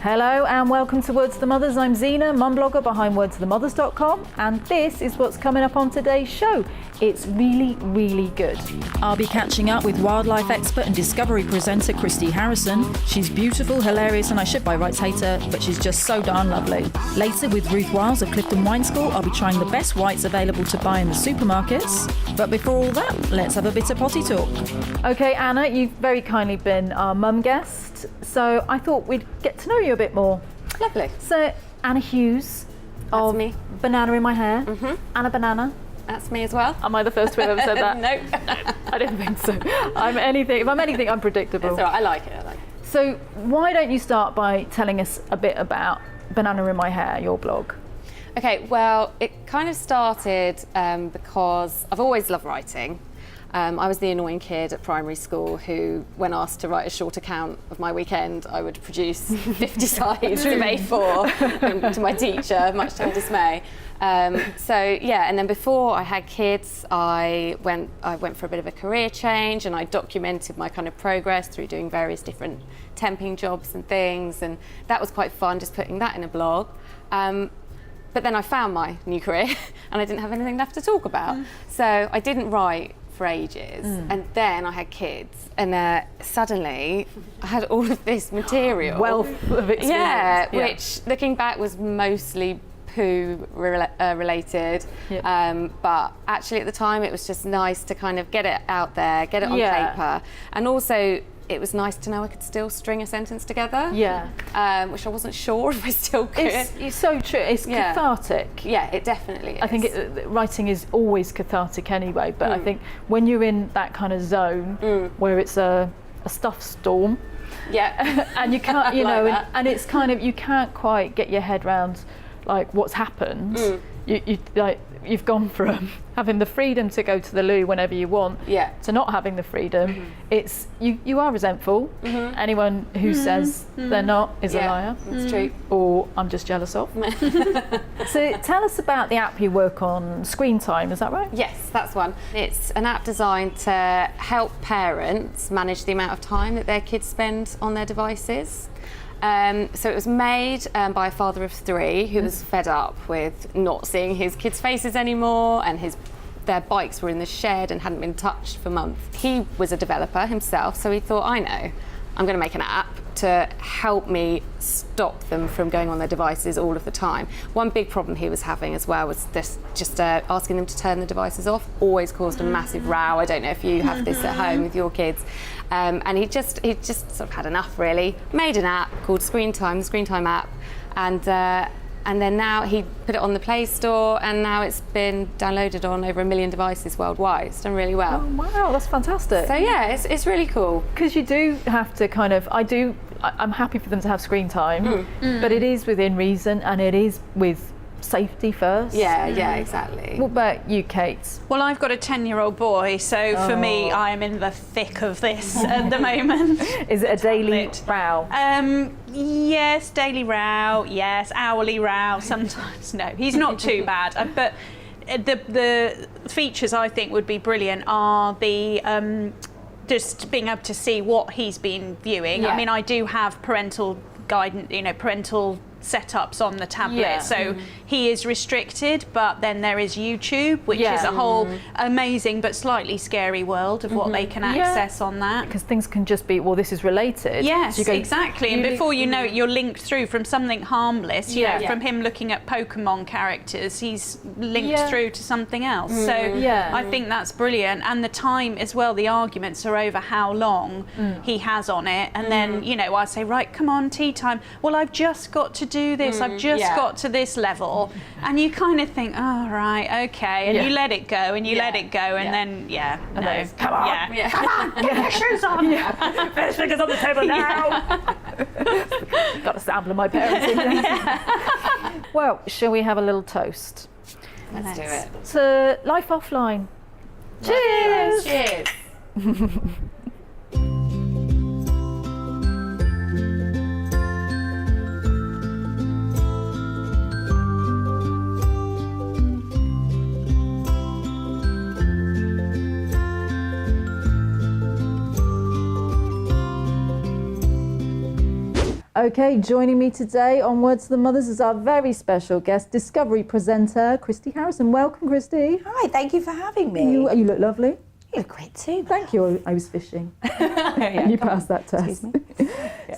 Hello and welcome to Words of the Mothers. I'm Zena, mum blogger behind wordsofthemothers.com, and this is what's coming up on today's show. It's really, really good. I'll be catching up with wildlife expert and Discovery presenter Christie Harrison. She's beautiful, hilarious, and I should by rights hate her, but she's just so darn lovely. Later, with Ruth Wiles of Clifton Wine School, I'll be trying the best whites available to buy in the supermarkets. But before all that, let's have a bit of potty talk. Okay, Anna, you've very kindly been our mum guest, so I thought we'd get to know you a bit more. Lovely. So, Anna Hughes of me. Banana in My Hair. Anna Banana. That's me as well. Am I the first to have ever said that? No. I didn't think so. If I'm anything, I'm predictable. That's all right. I like it. So why don't you start by telling us a bit about Banana in My Hair, your blog? Okay, well, it kind of started because I've always loved writing. I was the annoying kid at primary school who, when asked to write a short account of my weekend, I would produce 50 sides of A4 to my teacher, much to her dismay. So yeah, and then before I had kids, I went for a bit of a career change, and I documented my kind of progress through doing various different temping jobs and things, and that was quite fun, just putting that in a blog. But then I found my new career and I didn't have anything left to talk about. So I didn't write for ages, and then I had kids, and suddenly I had all of this material. Wealth of experience. Yeah, which looking back was mostly poo related, but actually at the time it was just nice to kind of get it out there, get it on paper, and also it was nice to know I could still string a sentence together. Which I wasn't sure if I still could. It's so true. It's cathartic. Yeah, it definitely is. I think writing is always cathartic anyway, but I think when you're in that kind of zone where it's a stuff storm, and you can't, you know, and it's kind of, you can't quite get your head around like what's happened. You've gone from having the freedom to go to the loo whenever you want to not having the freedom. It's you are resentful. Anyone who says they're not is a liar. That's true. Or I'm just jealous of. So tell us about the app you work on, Screen Time, is that right? Yes, that's one. It's an app designed to help parents manage the amount of time that their kids spend on their devices. So it was made by a father of 3 who was fed up with not seeing his kids' faces anymore, and their bikes were in the shed and hadn't been touched for months. He was a developer himself, so he thought, I know, I'm going to make an app to help me stop them from going on their devices all of the time. One big problem he was having as well was this, just asking them to turn the devices off always caused a massive row. I don't know if you have this at home with your kids. And he just sort of had enough, really. Made an app called Screen Time, the Screen Time app, and then now he put it on the Play Store, and now it's been downloaded on over 1 million devices worldwide. It's done really well. Oh, wow, that's fantastic. So yeah, it's really cool. Because you do have to kind of, I'm happy for them to have screen time, but it is within reason, and it is with safety first. Yeah, exactly. What about you, Kate? Well, I've got a 10-year-old boy, so for me, I am in the thick of this at the moment. Is it a daily row? Yes, daily row, yes, hourly row, sometimes. No, he's not too bad. But the features I think would be brilliant are the just being able to see what he's been viewing. I mean, I do have parental guidance, parental setups on the tablet, so he is restricted, but then there is YouTube, which is a whole amazing but slightly scary world of what they can access on that, because things can just be, well, this is related. Yes, so exactly, and before you know it, you're linked through from something harmless, you know, from him looking at Pokemon characters, he's linked through to something else. So I think that's brilliant, and the time as well, the arguments are over how long he has on it, and then, you know, I say, right, come on, tea time. Well, I've just got to do this, I've just got to this level, and you kind of think, oh right, okay, and you let it go, and you let it go, and then come on, get your shoes on, first fingers on the table now. Got to sample my parents in there. Well, shall we have a little toast? Let's do it. To life offline. Cheers! Cheers. Okay, joining me today on Words of the Mothers is our very special guest, Discovery presenter, Christie House. Welcome, Christie. Hi, thank you for having me. You look lovely. You look great too. Thank you. I was fishing. Yeah, You passed that test.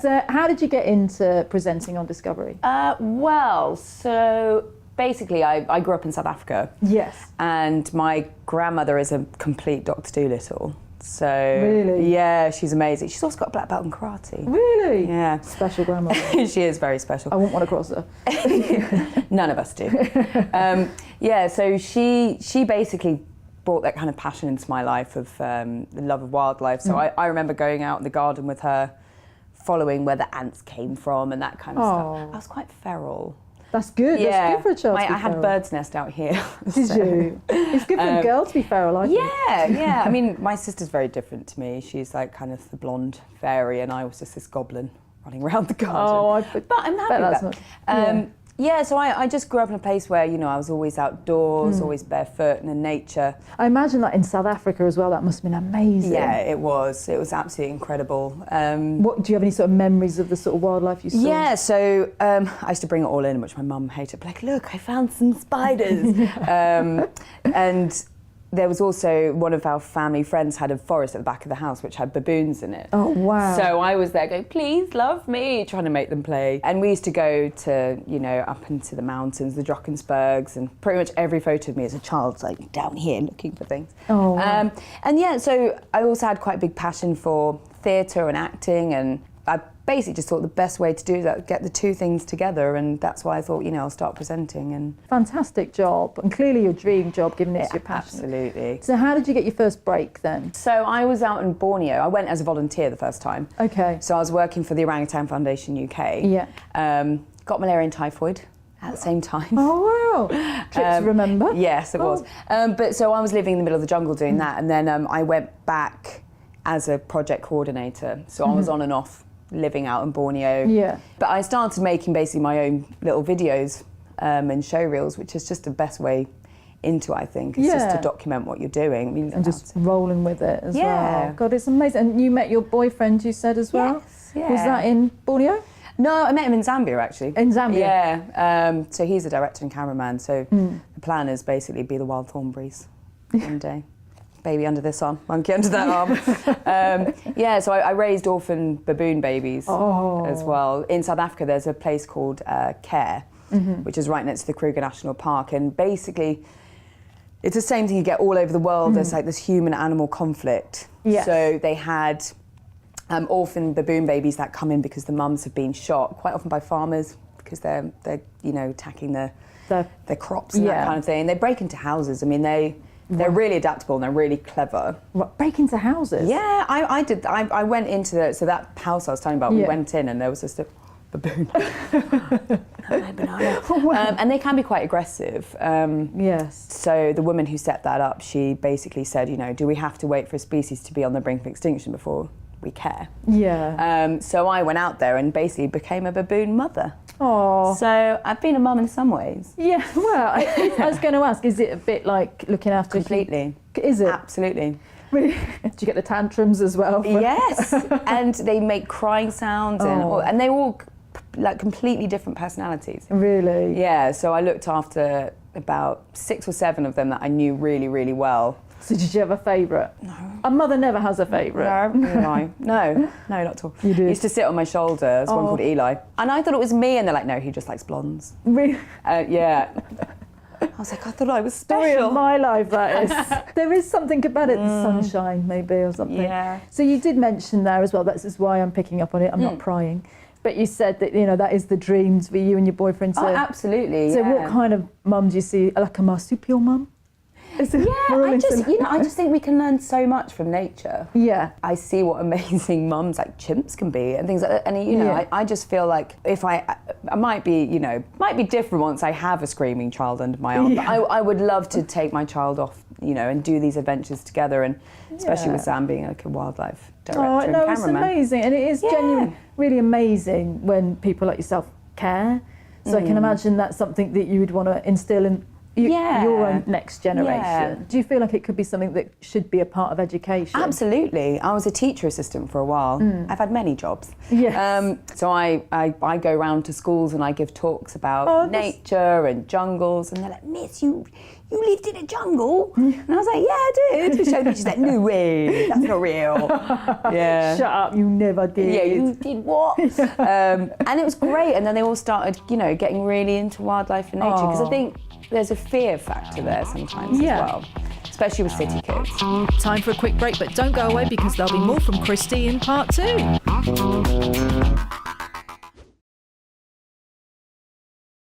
So how did you get into presenting on Discovery? So basically I grew up in South Africa. Yes. And my grandmother is a complete Dr. Dolittle. So Really? yeah, she's amazing. She's also got a black belt in karate. Really? Yeah. Special grandmother. She is very special. I wouldn't want to cross her. None of us do. So she basically brought that kind of passion into my life of the love of wildlife. So I remember going out in the garden with her, following where the ants came from and that kind of stuff. I was quite feral. That's good. Yeah. That's good for a child to be I had feral. bird's nest out here. Did you? It's good for a girl to be feral, I think. Yeah. I mean, my sister's very different to me. She's like kind of the blonde fairy, and I was just this goblin running around the garden. But I'm happy that's with that. So I just grew up in a place where, I was always outdoors, always barefoot and in nature. I imagine that in South Africa as well, that must have been amazing. Yeah, it was. It was absolutely incredible. What do you have any sort of memories of the sort of wildlife you saw? Yeah, so I used to bring it all in, which my mum hated. But like, look, I found some spiders. And there was also one of our family friends had a forest at the back of the house which had baboons in it. Oh, wow. So I was there going, please love me, trying to make them play. And we used to go to, up into the mountains, the Drakensbergs, and pretty much every photo of me as a child's like down here looking for things. Oh, wow. So I also had quite a big passion for theatre and acting, and I basically just thought the best way to do that, get the two things together, and that's why I thought, I'll start presenting. And fantastic job, and clearly your dream job, given it's your passion. Absolutely. So how did you get your first break then? So I was out in Borneo. I went as a volunteer the first time. Okay. So I was working for the Orangutan Foundation UK. Yeah. Got malaria and typhoid at the same time. Oh wow! Trip to remember. Yes, it was. But so I was living in the middle of the jungle doing that, and then I went back as a project coordinator. So I was on and off living out in Borneo. Yeah. But I started making basically my own little videos and show reels, which is just the best way into it, I think. It's just to document what you're doing. I mean, And just rolling with it as Yeah. well. God, it's amazing. And you met your boyfriend, you said, as well? Yes, yeah. Was that in Borneo? No, I met him in Zambia, actually. In Zambia? Yeah. So he's a director and cameraman, so the plan is basically be the wild thornberries one day. Baby under this arm, monkey under that arm. So I raised orphan baboon babies as well. In South Africa, there's a place called Care, which is right next to the Kruger National Park. And basically, it's the same thing you get all over the world. There's like this human-animal conflict. Yes. So they had orphan baboon babies that come in because the mums have been shot, quite often by farmers, because they're attacking their crops and that kind of thing. And they break into houses. I mean, they're really adaptable and they're really clever. What, break into houses? Yeah, I did. I went into that house I was telling you about. We went in and there was just a baboon. And they can be quite aggressive. Yes. So the woman who set that up, she basically said, do we have to wait for a species to be on the brink of extinction before we care? Yeah. So I went out there and basically became a baboon mother. Oh. So I've been a mum in some ways. Yeah, well, I was going to ask, is it a bit like looking after Completely. Is it? Absolutely. Really? Do you get the tantrums as well? Yes, and they make crying sounds, and they all like completely different personalities. Really? Yeah, so I looked after about 6 or 7 of them that I knew really, really well. So did you have a favourite? No. A mother never has a favourite. No, not at all. You did? He used to sit on my shoulder. There's one called Eli. And I thought it was me, and they're like, no, he just likes blondes. Really? Yeah. I was like, I thought I was Story special. of my life, that is. There is something about it, the sunshine maybe or something. Yeah. So you did mention there as well, that's why I'm picking up on it, I'm not prying. But you said that, that is the dreams for you and your boyfriend. Oh, absolutely. So what kind of mum do you see? Like a marsupial mum? I just think we can learn so much from nature. Yeah. I see what amazing mums like chimps can be and things like that. And I just feel like if I might be different once I have a screaming child under my arm. But I would love to take my child off, and do these adventures together, and especially with Sam being like a wildlife director and cameraman. It's amazing, and it is genuinely really amazing when people like yourself care. So I can imagine that's something that you would want to instill in your own next generation. Yeah. Do you feel like it could be something that should be a part of education? Absolutely. I was a teacher assistant for a while. I've had many jobs. Yes. So I go around to schools and I give talks about nature and jungles, and they're like, "Miss, you lived in a jungle?" And I was like, "Yeah, I did." She's like, "No way, that's not real." Yeah. Shut up, you never did. Yeah, you did what? And it was great. And then they all started, getting really into wildlife and nature, because I think there's a fear factor there sometimes as well, especially with city kids. Time for a quick break, but don't go away because there'll be more from Christie in part 2.